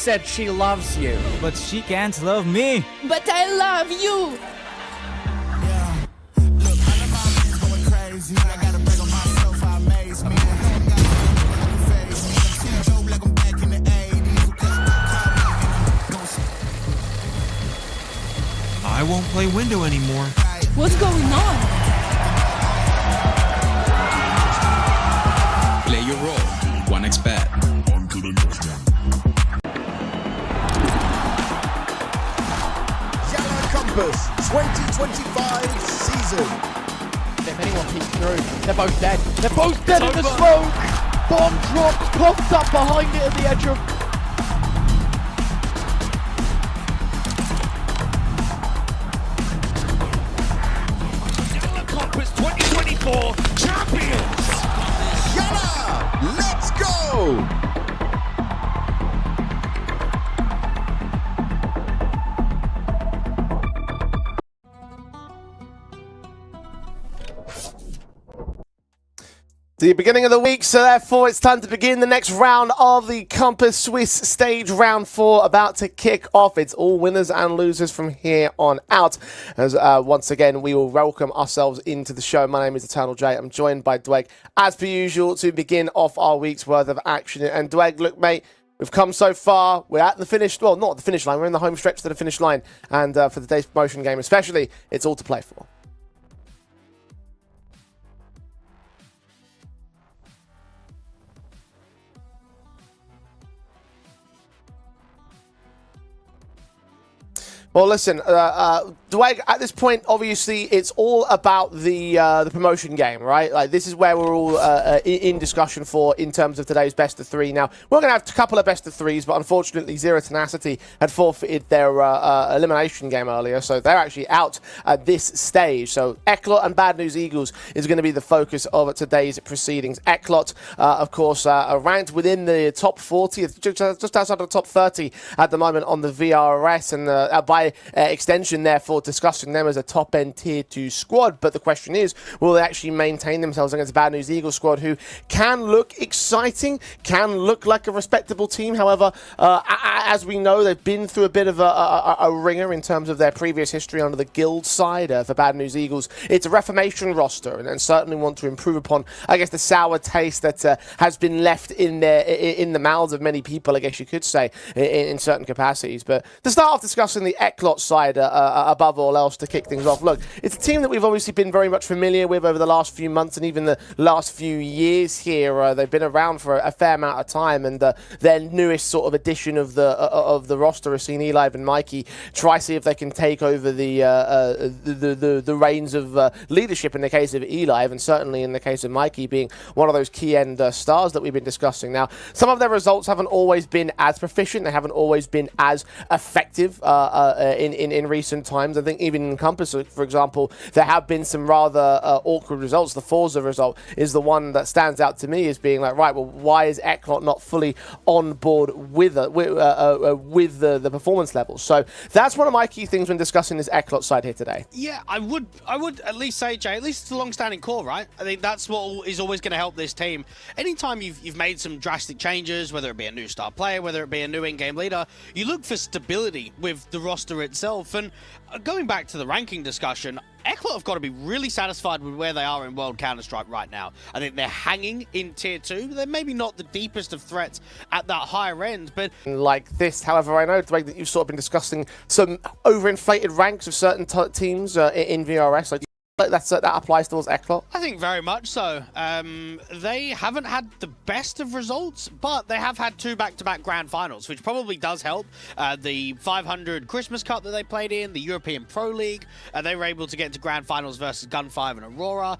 said she loves you. But she can't love me. But I love you. I won't play window anymore. What's going on? Play your role. 1xBet. YaLLa Compass 2025 season. If anyone peeks through, they're both dead. They're both dead in the smoke! Bomb drops, popped up behind it at the edge of... YaLLa Compass 2024 champions! YaLLa, let's go! The beginning of the week, so therefore it's time to begin the next round of the Compass Swiss Stage Round 4 about to kick off. It's all winners and losers from here on out. As once again, we will welcome ourselves into the show. My name is Eternal J. I'm joined by Dweg, as per usual, to begin off our week's worth of action. And Dweg, look, mate, we've come so far. We're at the finish, well, not the finish line. We're in the home stretch to the finish line. And for the day's promotion game especially, it's all to play for. Well, listen, Dweg, at this point, obviously, it's all about the promotion game, right? Like, this is where we're all in discussion for in terms of today's best of three. Now, we're going to have a couple of best of threes, but unfortunately, Zero Tenacity had forfeited their elimination game earlier, so they're actually out at this stage. So, Eclot and Bad News Eagles is going to be the focus of today's proceedings. Eclot, of course, are ranked within the top 40, just outside of the top 30 at the moment on the VRS, and by extension, therefore, discussing them as a top-end Tier 2 squad. But the question is, will they actually maintain themselves against Bad News Eagles squad, who can look exciting, can look like a respectable team. However, as we know, they've been through a bit of a ringer in terms of their previous history under the guild side. For Bad News Eagles, it's a reformation roster, and certainly want to improve upon, I guess, the sour taste that has been left in the mouths of many people, I guess you could say, in certain capacities. But to start off discussing the Eclot side above all else to kick things off. Look, it's a team that we've obviously been very much familiar with over the last few months and even the last few years here. They've been around for a fair amount of time, and their newest sort of addition of the roster has seen Eli and Mikey try see if they can take over the reins of leadership in the case of Eli, and certainly in the case of Mikey being one of those key end stars that we've been discussing. Now, some of their results haven't always been as proficient. They haven't always been as effective in recent times. I think even in Compass, for example, there have been some rather awkward results. The Forza result is the one that stands out to me as being like, right, well, why is Eclot not fully on board with the performance levels? So that's one of my key things when discussing this Eclot side here today. Yeah, I would at least say, Jay, at least it's a long-standing core, right? I think that's what is always going to help this team. Anytime you've made some drastic changes, whether it be a new star player, whether it be a new in-game leader, you look for stability with the roster itself. And going back to the ranking discussion, Eclot have got to be really satisfied with where they are in World Counter-Strike right now. I think they're hanging in Tier 2. They're maybe not the deepest of threats at that higher end, but... Like this, however, I know, Dwayne, that you've sort of been discussing some overinflated ranks of certain teams in VRS. Like, that applies towards Eclot? I think very much so. They haven't had the best of results, but they have had 2 back-to-back grand finals, which probably does help. The 500 Christmas Cup that they played in, the European Pro League, they were able to get to grand finals versus Gun5 and Aurora.